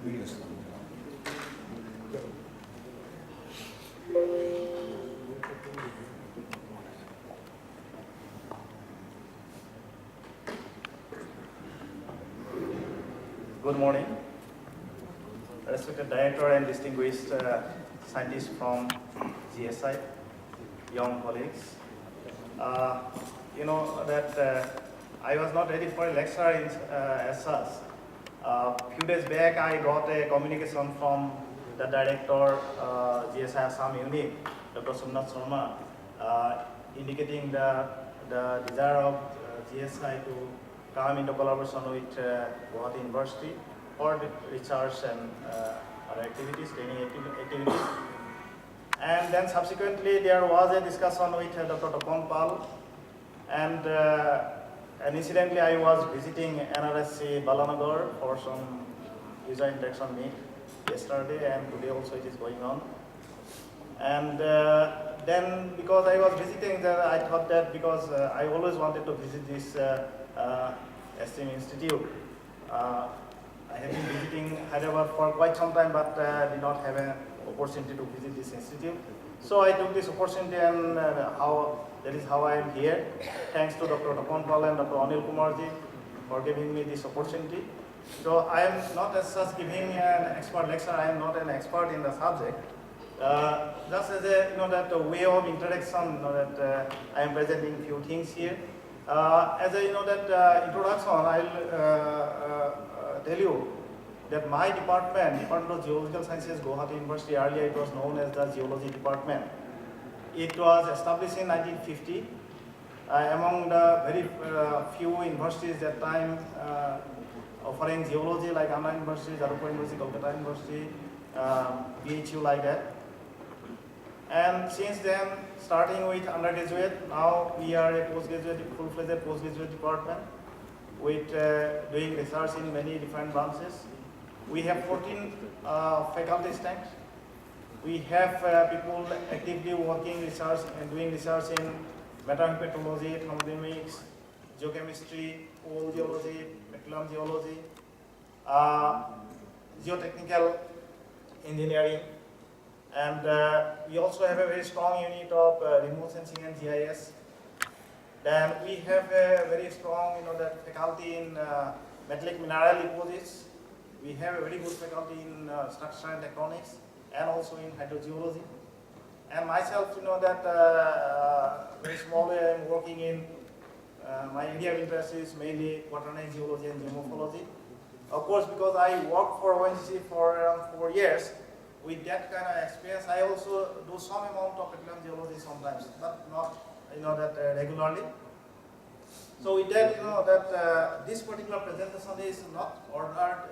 Good morning, respected director and distinguished scientists from GSI, young colleagues. You know that I was not ready for a lecture as such. Few days back, I got a communication from the director, GSI Assam Unit, Dr. Somnath Sharma, indicating the desire of GSI to come into collaboration with Gauhati University for research and other activities, training activities. And then subsequently there was a discussion with Dr. Phukon, and incidentally I was visiting NRSC Balanagar for some user interaction meet yesterday, and today also it is going on. And then because I was visiting there, I thought that because I always wanted to visit this STM Institute. I have been visiting Hyderabad for quite some time, but did not have an opportunity to visit this institute. So I took this opportunity, and that is how I am here. Thanks to Dr. Phukon and Dr. Anil Kumarji for giving me this opportunity. So I am not as such giving an expert lecture. I am not an expert in the subject. Just as a way of introduction, that I am presenting few things here. As a introduction, I'll tell you that my department of Geological Sciences, Gauhati University, earlier it was known as the Geology Department. It was established in 1950 among the very few universities that time offering geology, like Anna University, Hyderabad University, Kolkata University, BHU, like that. And since then, starting with undergraduate, now we are a postgraduate, full-fledged postgraduate department with doing research in many different branches. We have 14 faculty stands. We have people actively working research and doing research in metapetrology, thermodynamics, geochemistry, coal geology, petroleum geology, geotechnical engineering, and we also have a very strong unit of remote sensing and GIS. Then we have a very strong, that faculty in metallic mineral deposits. We have a very good faculty in structural and tectonics, and also in hydrogeology. And myself, that very small I am working in, my area of interest is mainly quaternary geology and geomorphology. Of course, because I worked for ONGC for around 4 years, with that kind of experience, I also do some amount of petroleum geology sometimes, but not, that regularly. So with that, that this particular presentation is not ordered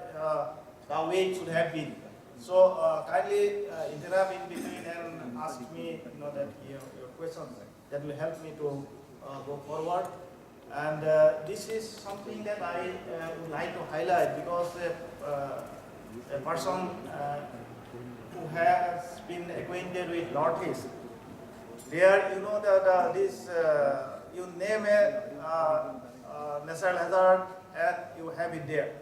the way it should have been. So kindly interrupt in between and ask me, that your questions that will help me to go forward. And this is something that I would like to highlight, because a person who has been acquainted with Northeast, there you name a natural hazard and you have it there.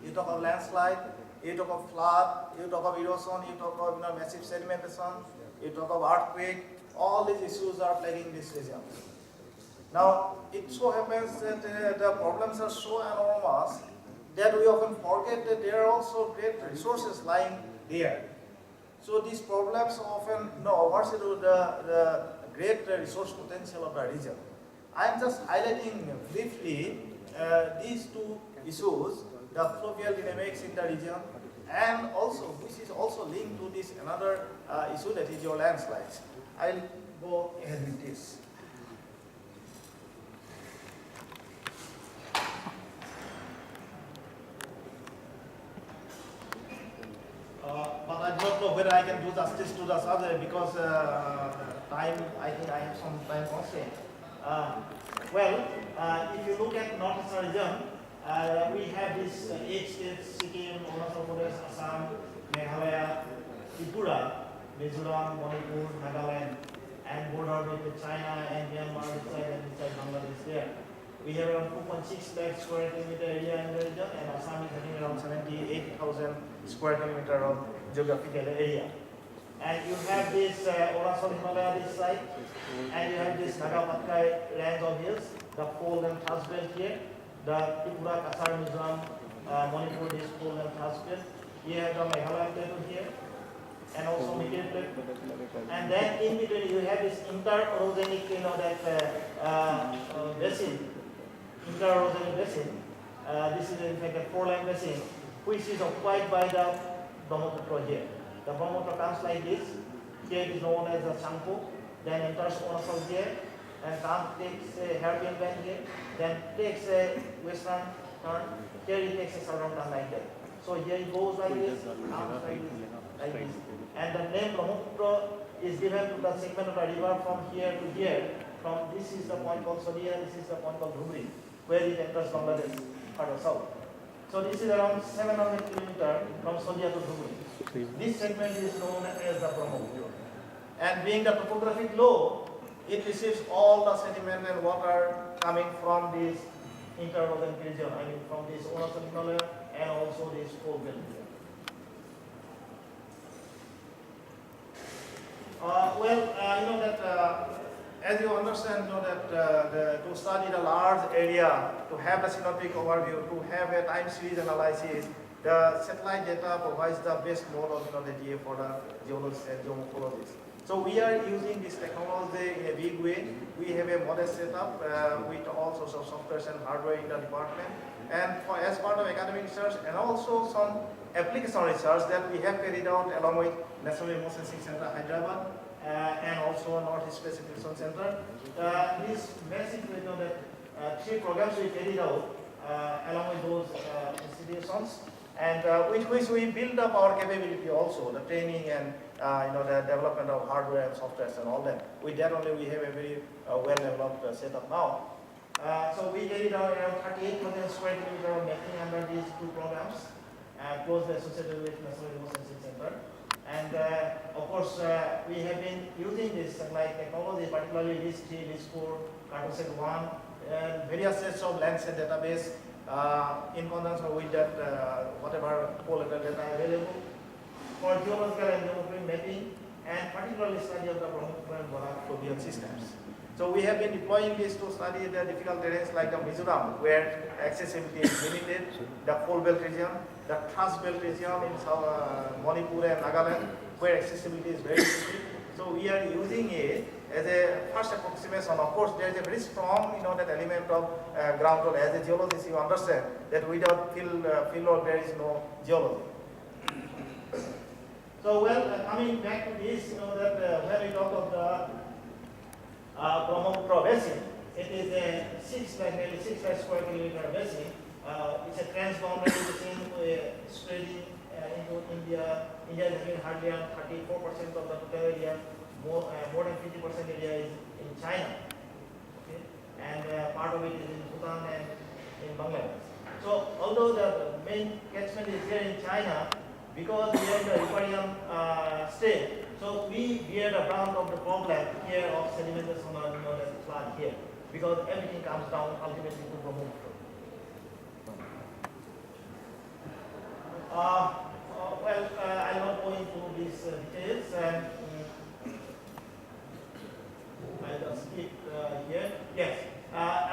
You talk of landslide, you talk of flood, you talk of erosion, you talk of massive sedimentation, you talk of earthquake. All these issues are plaguing this region. Now, it so happens that the problems are so enormous that we often forget that there are also great resources lying there. So these problems often overshadow the great resource potential of the region. I am just highlighting briefly these two issues, the fluvial dynamics in the region, and also, which is also linked to this another issue, that is your landslides. I'll go ahead with this. But I don't know whether I can do justice to the subject, because time, I think I have some time constraint. If you look at northeastern region, we have this 8 states: Sikkim, Arunachal Pradesh, Assam, Meghalaya, Tripura, Mizoram, Manipur, Nagaland, and border with China and Myanmar this side and this side Bangladesh there. We have around 2.6 lakh square kilometer area in the region, and Assam is having around 78,000 square kilometer of geographical area. And you have this Arunachal Himalaya this side, and you have this Nagapatkai range of hills, the fold and thrust belt here, the Tripura, Kasar, Mizoram, Manipur, this fold and thrust belt. You have the Meghalaya plateau here, and also Median plateau. And then in between you have this inter-orogenic, basin, inter-orogenic basin. This is in fact a four-line basin, which is occupied by the Brahmaputra here. The Brahmaputra comes like this. Here it is known as the Sangpo, then enters Arunachal here, and takes a hairpin bend here, then takes a western turn. Here it takes a southern turn like that. So here it goes like this, comes like this. And the name Brahmaputra is given to the segment of the river from here to here. From this is the point called Sodia, this is the point called Dhubri, where it enters Bangladesh further south. So this is around 700 kilometers from Sodia to Dhubri. This segment is known as the Brahmaputra. And being the topographic low, it receives all the sediment and water coming from this inter-orogenic region, I mean from this Arunachal Himalaya and also this fold belt. As you understand, to study the large area, to have a synoptic overview, to have a time series analysis, the satellite data provides the best mode of data for the geologists and geomorphologists. So we are using this technology in a big way. We have a modest setup with all sorts of software and hardware in the department. And as part of academic research and also some application research that we have carried out along with National Remote Sensing Center, Hyderabad, and also North Space Acquisition Center. These basically three programs we carried out along with those institutions, and with which we build up our capability also, the training and the development of hardware and software and all that. With that only we have a very well-developed setup now. So we carried out around 38,000 square kilometers of mapping under these two programs, closely associated with National Remote Sensing Center. And of course, we have been using this satellite technology, particularly LIS3, LIS4, Cartosat1, and various sets of Landslides database in conjunction with that, whatever collateral data available for geological and geomorphological mapping, and particularly study of the Brahmaputra and Barak Fluvial systems. So we have been deploying this to study the difficult terrains like the Mizoram, where accessibility is limited, the fold belt region, the thrust belt region in Manipur and Nagaland, where accessibility is very limited. So we are using it as a first approximation. Of course, there is a very strong, that element of ground truth. As a geologist, you understand that without field work, there is no geology. So, coming back to this, that when we talk of the Brahmaputra basin, it is a nearly 6 lakh square kilometer basin. It's a transboundary basin spreading into India. India is having hardly around 34% of the total area. More than 50% area is in China. Okay? And part of it is in Bhutan and in Bangladesh. So although the main catchment is here in China, because we are in the riparian state, so we bear the brunt of the problem here of sedimentation on the flood here, because everything comes down ultimately to Brahmaputra. I'll not go into these details, and I'll just skip here. Yes.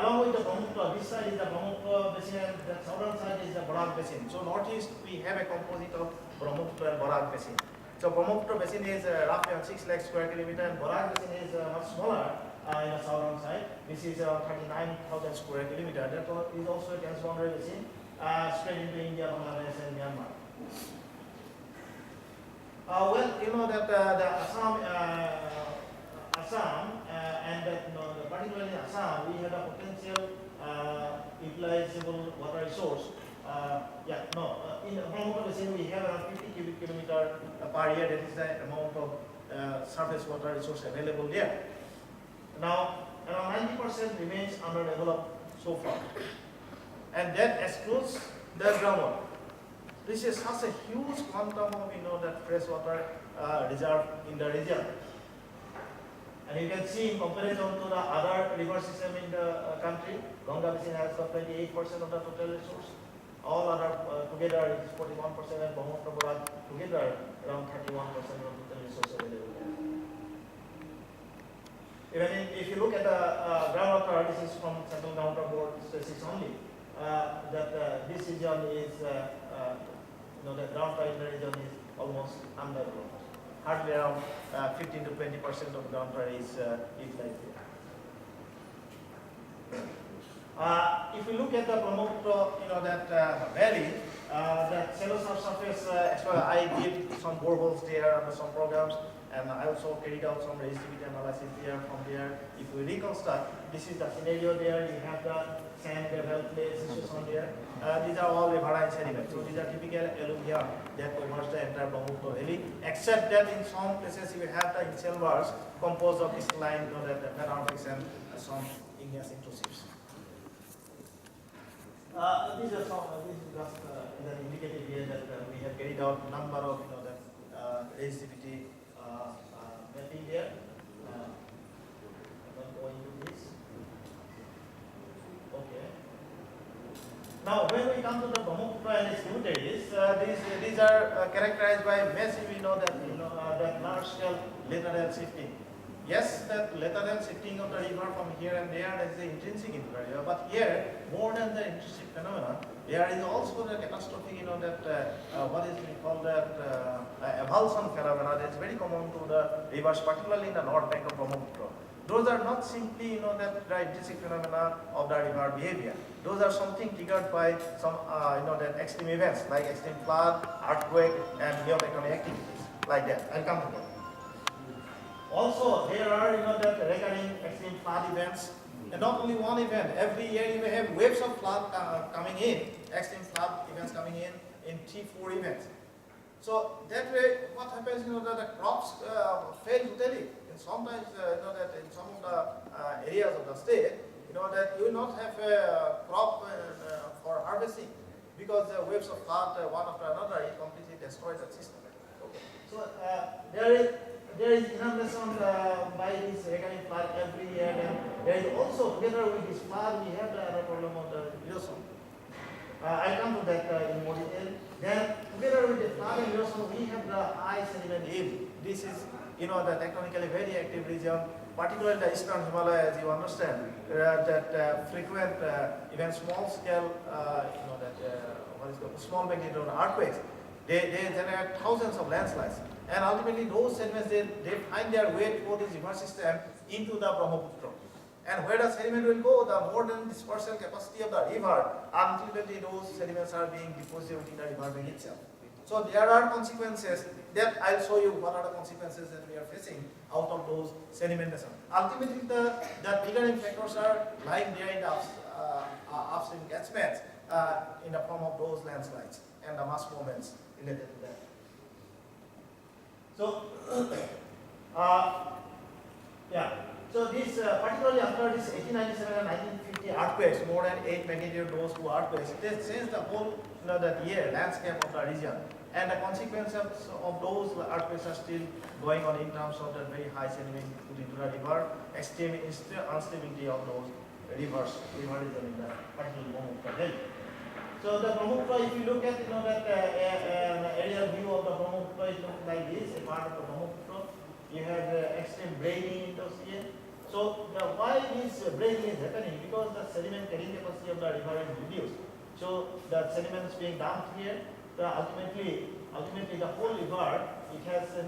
Along with the Brahmaputra, this side is the Brahmaputra basin and the southern side is the Barak basin. So northeast we have a composite of Brahmaputra and Barak basin. So Brahmaputra basin is roughly 6 lakh square kilometer, and Barak basin is much smaller in the southern side. This is 39,000 square kilometer. That is also a transboundary basin spread into India, Bangladesh, and Myanmar. That the Assam and particularly in Assam, we have a potential utilizable water resource. In the Brahmaputra basin, we have around 50 cubic kilometer per year. That is the amount of surface water resource available there. Now, around 90% remains underdeveloped so far, and that excludes the groundwater. This is such a huge quantum of that fresh water reserve in the region. And you can see in comparison to the other river system in the country, Ganga basin has got 28% of the total resource. All other together is 41% and Brahmaputra together around 31% of total resource available there. Even if you look at the groundwater, this is from Central Groundwater Board statistics only, that this region is, the groundwater in the region is almost undeveloped. Hardly around 15 to 20% of groundwater is utilized here. If we look at the Brahmaputra, that valley, that shallow subsurface, I did some boreholes there under some programs, and I also carried out some resistivity analysis there. From there, if we reconstruct, this is the scenario there. You have the sand, gravel, clay situation there. These are all riverine sediments. So these are typical alluvium that covers the entire Brahmaputra valley, except that in some places you have the initial bars composed of crystalline, that metamorphics and some igneous intrusives. This is just an indicative here that we have carried out a number of resistivity mapping there. I'm not going to this. Okay. Now, when we come to the Brahmaputra and its tributaries, these are characterized by massive, that large-scale lateral shifting. Yes, that lateral shifting of the river from here and there is the intrinsic into the river, but here, more than the intrinsic phenomena, there is also the catastrophic, what is we call that avulsion phenomena that is very common to the rivers, particularly in the north bank of Brahmaputra. Those are not simply, that the intrinsic phenomena of the river behavior. Those are something triggered by some, that extreme events like extreme flood, earthquake, and geotectonic activities like that. I'll come to that. Also, there are, that recurring extreme flood events, and not only one event. Every year you may have waves of flood coming in, extreme flood events coming in 3-4 events. So that way, what happens, that the crops fail totally. And sometimes, that in some of the areas of the state, that you will not have a crop for harvesting because the waves of flood, one after another, it completely destroys the system. Okay. So there is inundation by this recurring flood every year, and there is also, together with this flood, we have the other problem of the erosion. I'll come to that in more detail. Then, together with the flood and erosion, we have the high sediment yield. This is, the tectonically very active region, particularly the eastern Himalaya, as you understand, that frequent, even small scale, small magnitude earthquakes. They generate thousands of landslides. And ultimately, those sediments, they find their way through this river system into the Brahmaputra. And where the sediment will go, the more than dispersal capacity of the river, ultimately those sediments are being deposited in the river bed itself. So there are consequences that I'll show you what are the consequences that we are facing out of those sedimentation. Ultimately, the triggering factors are lying there in the upstream catchments in the form of those landslides and the mass movements related to that. So, So this, particularly after this 1897 and 1950 earthquakes, more than 8 magnitude those two earthquakes, they changed the whole, that year landscape of the region. And the consequences of those earthquakes are still going on in terms of the very high sediment put into the river, extreme instability of those river region in the particular Brahmaputra valley. So the Brahmaputra, if you look at, that an aerial view of the Brahmaputra, it looks like this, a part of the Brahmaputra. You have extreme braiding in those here. So why this braiding is happening? Because the sediment carrying capacity of the river is reduced. So the sediments being dumped here, ultimately the whole river, it has, it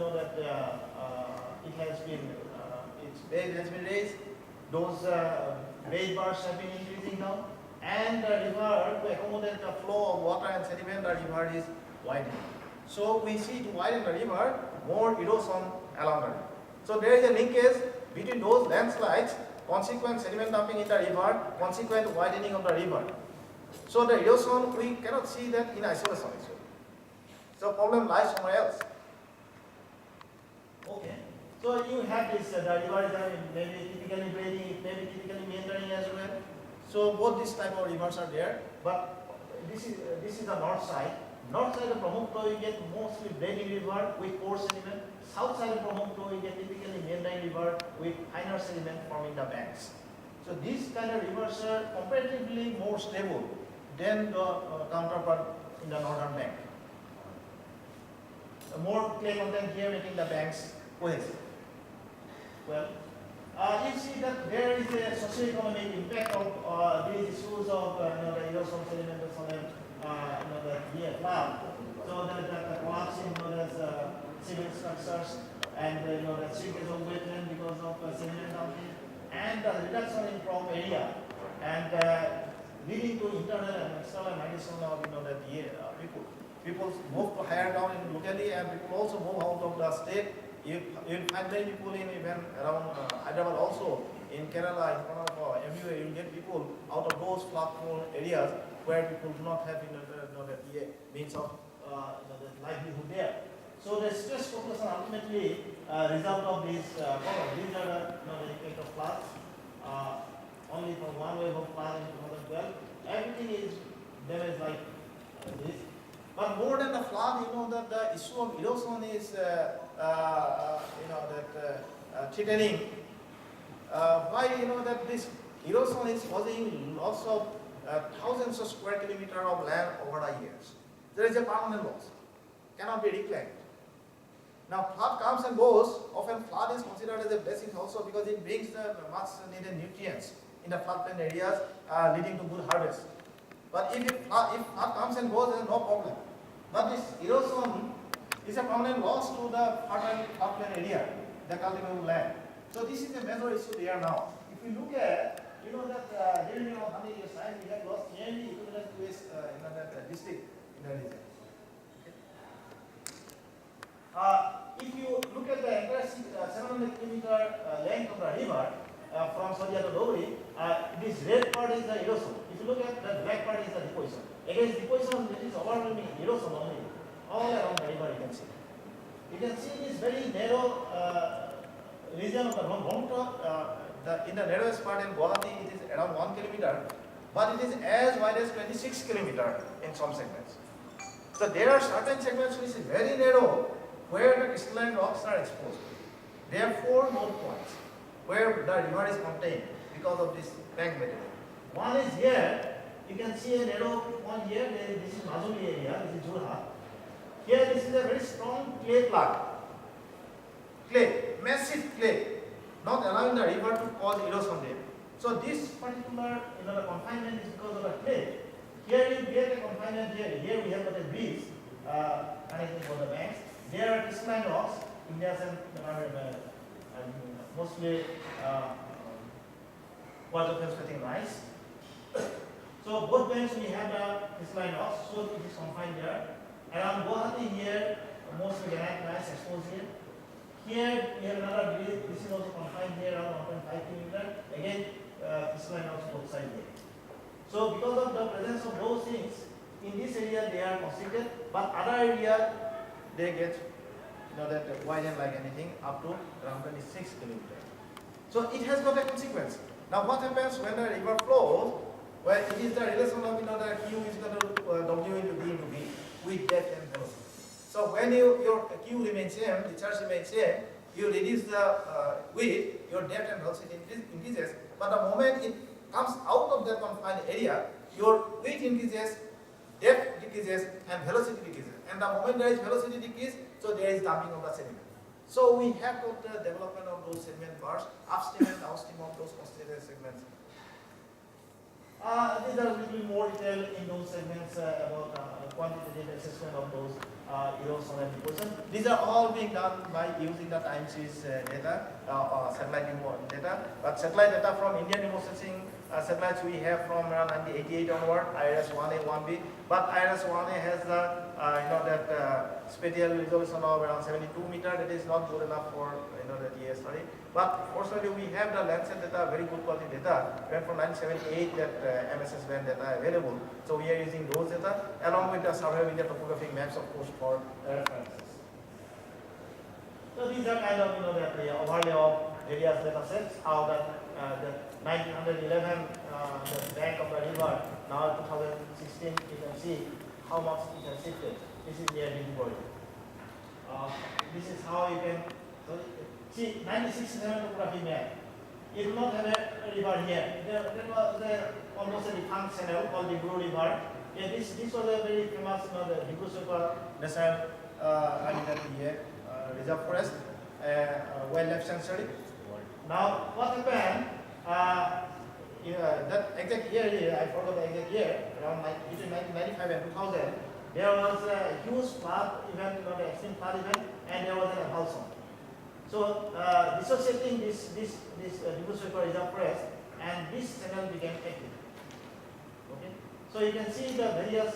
has been, its bed has been raised. Those bed bars have been increasing now. And the river, to accommodate the flow of water and sediment, the river is widening. So we see to widen the river, more erosion along the river. So there is a linkage between those landslides, consequent sediment dumping in the river, consequent widening of the river. So the erosion, we cannot see that in isolation. So problem lies somewhere else. Okay. So you have this, the river is maybe typically braiding, maybe typically meandering as well. So both these type of rivers are there, but this is the north side. North side of Brahmaputra we get mostly Brainy River with coarse sediment. South side of Brahmaputra we get typically Mendai River with finer sediment forming the banks. So these kind of rivers are comparatively more stable than the counterpart in the northern bank. More clay content here making the banks cohesive. Well, you see that there is a socio-economic impact of these issues of the erosion, sedimentation, the flood. So that the collapsing civil structures and the shrinkage of wetland because of sediment dumping and the reduction in crop area and leading to internal and external migration of people. People move to higher down in locally and people also move out of the state. You find many people in even around Hyderabad also, in Kerala, in front of MUA, you get people out of those flood-prone areas where people do not have the means of the livelihood there. So the stress population ultimately result of these problems. These are the effect of floods. Only from one wave of flood in 2012, everything is damaged like this. But more than the flood, that the issue of erosion is threatening. Why that this erosion is causing loss of thousands of square kilometers of land over the years. There is a permanent loss, cannot be reclaimed. Now flood comes and goes. Often flood is considered as a blessing also because it brings the much needed nutrients in the floodplain areas, leading to good harvest. But if flood comes and goes, there is no problem. But this erosion is a permanent loss to the fertile floodplain area, the cultivable land. So this is a major issue there now. If you look at, that during 100 years time, we have lost nearly equivalent to its that district in the region. If you look at the entire 700 kilometer length of the river from Sadia to Dogri, this red part is the erosion. If you look at the black part is the deposition. Against deposition, it is overwhelming erosion only. All around the river you can see. You can see this very narrow region of the Brahmaputra. In the narrowest part in Gauhati, it is around 1 kilometer, but it is as wide as 26 kilometers in some segments. So there are certain segments which is very narrow, where the crystalline rocks are exposed. There are 4 node points where the river is contained because of this bank material. One is here, you can see a narrow point here, this is Majuli area, this is Gauhati. Here this is a very strong clay plug. Clay, massive clay, not allowing the river to cause erosion there. So this particular the confinement is because of the clay. Here you get a confinement here. Here we have got a bridge connecting for the banks. There are crystalline rocks, Indians and mostly quasi-phosphatic rice. So both banks we have the crystalline rocks, so it is confined there. Around Gauhati here, mostly granite rice exposed here. Here we have another bridge, this is also confined here around 1.5 kilometers. Again, crystalline rocks both sides here. So because of the presence of those things, in this area they are constricted, but other area they get that widen like anything up to around 26 kilometers. So it has got a consequence. Now what happens when the river flows? Well, it is the relation of the Q is equal to W into D into V with depth and velocity. So when your Q remains same, the charge remains same, you reduce the width, your depth and velocity increases. But the moment it comes out of that confined area, your width increases, depth decreases, and velocity decreases. And the moment there is velocity decrease, so there is dumping of the sediment. So we have got the development of those sediment bars, upstream and downstream of those constituted segments. These are a little more detail in those segments about quantitative assessment of those erosion and deposition. These are all being done by using the time series data, satellite data. But satellite data from Indian remote sensing satellites we have from around 1988 onward, IRS-1A, 1B. But IRS-1A has the spatial resolution of around 72 meters. That is not good enough for the GIS study. But fortunately, we have the Landslides data, very good quality data, when from 1978 that MSS band data available. So we are using those data along with the survey with the topographic maps, of course, for references. So these are kind of the overlay of various data sets. How the 1911 the bank of the river, now 2016 you can see how much it has shifted. This is here in body. This is how you can see 1967 topography map. It do not have a river here. There was almost a defunct channel called the Blue River. Yeah, this was a very famous, the Hibuswepa National Reserve Forest, wildlife sanctuary. Now, what happened? That exact year, I forgot the exact year, around between 1995 and 2000, there was a huge flood event, the extreme flood event, and there was an avulsion. So, dissociating this Hibuswepa Reserve Forest, and this channel became active. Okay? So, you can see the various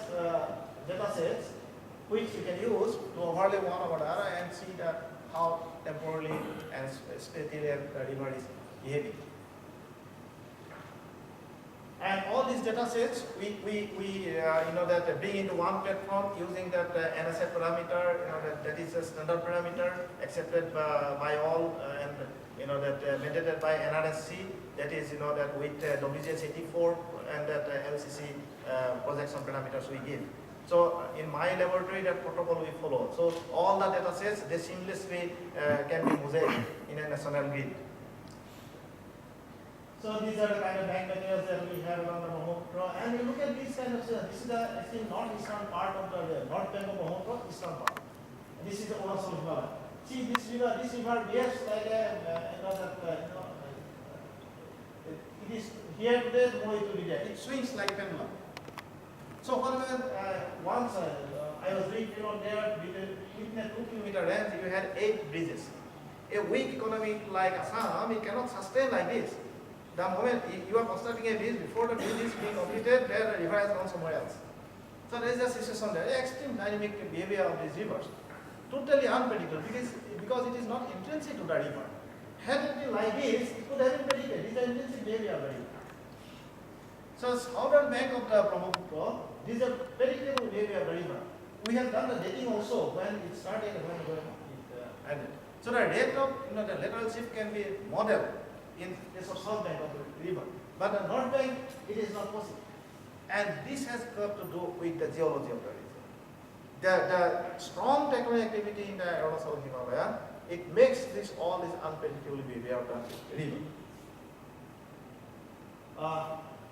data sets which you can use to overlay one over the other and see how temporally and spatially the river is behaving. And all these data sets, we that bring into one platform using that NSF parameter, that is a standard parameter accepted by all, and that mandated by NRSC. That is that with WGS 84 and that LCC projection parameters we give. So in my laboratory, that protocol we follow. So all the data sets, they seamlessly can be mosaic in a national grid. So these are the kind of bank materials that we have along the Brahmaputra. And we look at these kind of, this is the actually northeastern part of the north bank of Brahmaputra, eastern part. And this is the Orasol Himalaya. See this river behaves like it is here today, tomorrow it will be there. It swings like a pendulum. So once I was doing field there, within a 2 kilometer range, you had 8 bridges. A weak economy like Assam, it cannot sustain like this. The moment you are constructing a bridge, before the bridge is being completed, the river has gone somewhere else. So there is a situation there, extreme dynamic behavior of these rivers. Totally unpredictable because it is not intrinsic to the river. Had it been like this, it could have been predicted. This is the intrinsic behavior of the river. So southern bank of the Brahmaputra, this is a predictable behavior of the river. We have done the dating also when it started and when it ended. So the rate of the lateral shift can be modeled in case of south bank of the river. But the north bank, it is not possible. And this has got to do with the geology of the river. The strong tectonic activity in the Arunachal Himalaya, it makes all this unpredictable behavior of the river.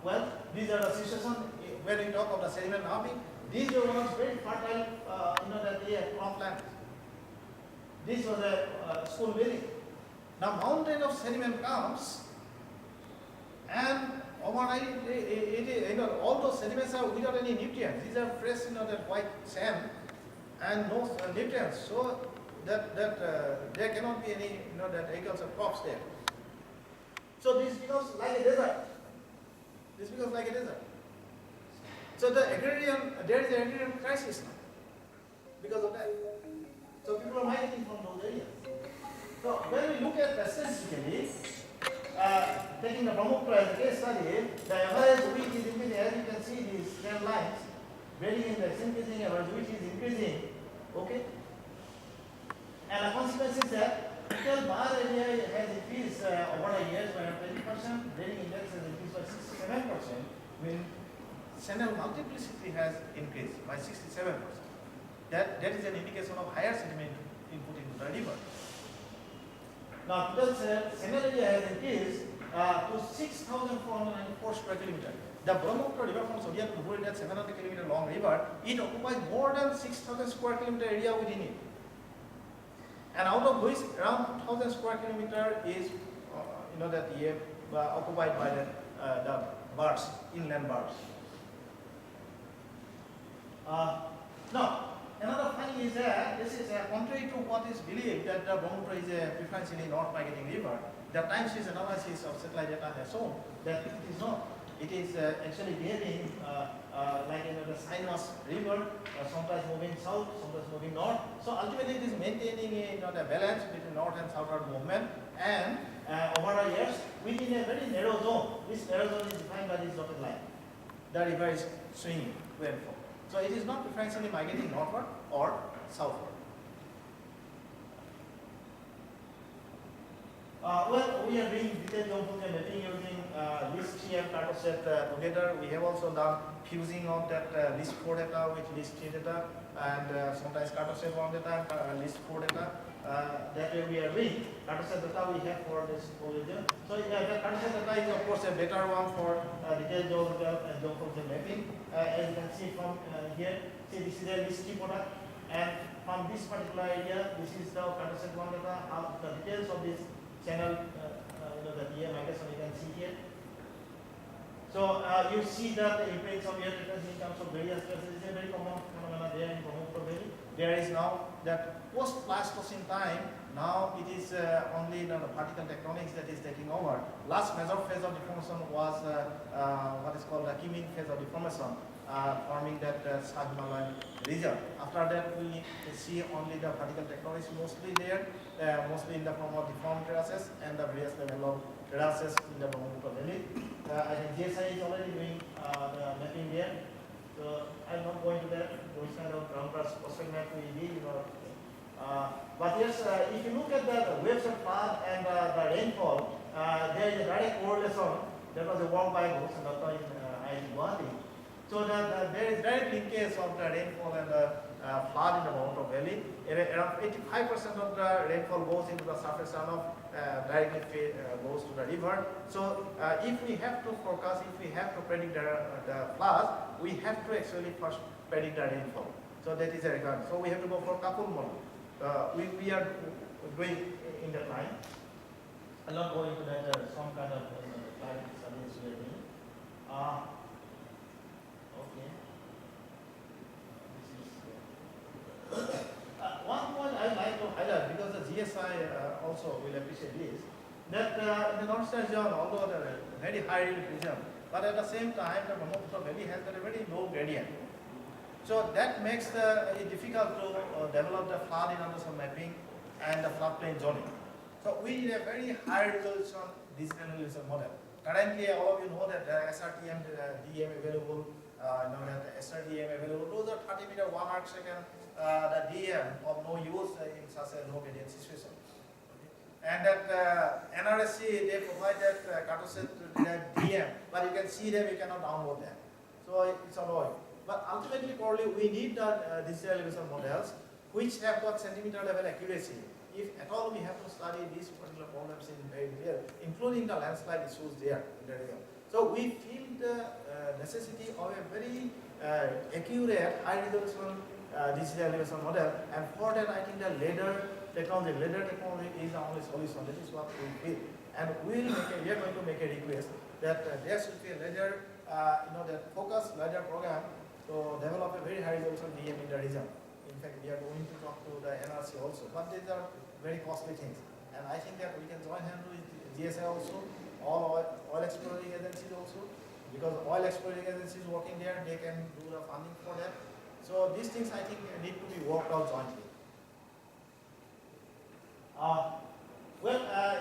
Well, these are the situations when we talk of the sediment mapping. These are once very fertile, cropland. This was a school building. Now, mountain of sediment comes, and overnight, all those sediments are without any nutrients. These are fresh, that white sand, and no nutrients. So that there cannot be any, that agricultural crops there. So this becomes like a desert. This becomes like a desert. So there is an agrarian crisis now because of that. So people are migrating from those areas. So when we look at statistically, taking the Brahmaputra as a case study, the average width is increasing. As you can see, these trend lines, varying index increasing, average width is increasing. Okay? And the consequence is that total bar area has increased over the years by 20%, varying index has increased by 67%, when channel multiplicity has increased by 67%. That is an indication of higher sediment input into the river. Now, total channel area has increased to 6,494 square kilometers. The Brahmaputra river from Zodiac to Buri, that 700 kilometer long river, it occupies more than 6,000 square kilometer area within it. And out of which around 2,000 square kilometer is, occupied by the birds, inland birds. Now, another finding is that this is contrary to what is believed that the Brahmaputra is a preferentially north migrating river. The time series analysis of satellite data has shown that it is not. It is actually behaving like the sinuous river, sometimes moving south, sometimes moving north. So ultimately, it is maintaining the balance between north and southward movement, and over the years within a very narrow zone. This narrow zone is defined by this dotted line. The river is swinging to and fro. So it is not preferentially migrating northward or southward. Well, we are doing detailed geophysical mapping using list 3 and carto set together. We have also done fusing of that list 4 data with list 3 data, and sometimes carto set 1 data and list 4 data. That way we are doing carto set data we have for this whole region. So the carto set data is of course a better one for detailed geophysical mapping. As you can see from here, see this is a list 3 product, and from this particular area, this is the carto set 1 data. The details of this channel, the DM migration you can see here. So you see that the impacts of air frequency in terms of various places is a very common phenomenon there in Brahmaputra Valley. There is now that post-Pleistocene time, now it is only the vertical tectonics that is taking over. Last major phase of deformation was what is called the Kimin phase of deformation, forming that South Himalayan region. After that, we see only the vertical tectonics mostly there, mostly in the form of deformed terraces and the various level of terraces in the Brahmaputra Valley. I think GSI is already doing the mapping there, so I'm not going to that. Those kind of ground prospect map we did, but yes, if you look at the waves of flood and the rainfall, there is a direct correlation. That was a work by Gauhati in Gauhati. So there is direct linkage of the rainfall and the flood in the Brahmaputra Valley. Around 85% of the rainfall goes into the surface runoff, directly goes to the river. So if we have to forecast, if we have to predict the floods, we have to actually first predict the rainfall. So that is a requirement. So we have to go for couple model. We are doing in that line. I'll not go into that some kind of climate studies we are doing. Okay. One point I'd like to highlight, because the GSI also will appreciate this, that in the north-eastern zone, although the very high region, but at the same time the Brahmaputra Valley has got a very low gradient. So that makes it difficult to develop the flood in undersea mapping and the floodplain zoning. So we need a very high resolution digital resolution model. Currently, all of you know that the SRTM, the DM available, that the SRTM available, those are 30 meter 1 arc second, the DM of no use in such a low gradient situation. Okay. And that NRSC, they provide that carto set DM, but you can see them, you cannot download them. So it's annoying. But ultimately, probably we need the digital elevation models which have got centimeter level accuracy. If at all we have to study these particular problems in very detail, including the landslide issues there in the region. So we feel the necessity of a very accurate, high resolution digital elevation model, and for that I think the ladder technology is the only solution. That is what we feel, and we are going to make a request that there should be a ladder, that focused ladder program to develop a very high resolution DM in the region. In fact, we are going to talk to the NRC also, but these are very costly things. And I think that we can join hands with GSI also, all oil exploring agencies also, because oil exploring agencies working there, they can do the funding for that. So these things I think need to be worked out jointly.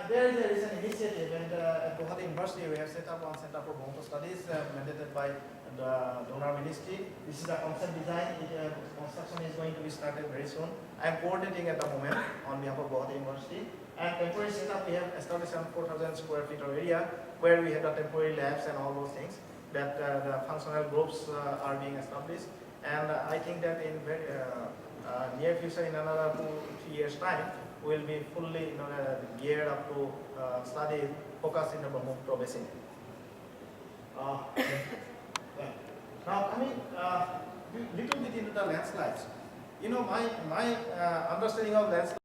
There is a recent initiative, and at Gauhati University we have set up one Center for Brahmaputra Studies mandated by the donor ministry. This is a concept design. Construction is going to be started very soon. I am coordinating at the moment on behalf of Gauhati University. And temporary setup, we have established some 4,000 square feet of area where we have the temporary labs and all those things. That the functional groups are being established. And I think that in very near future, in another 2-3 years' time, we will be fully geared up to study focus in the Brahmaputra basin. Now coming little bit into the landslides. My understanding of landslides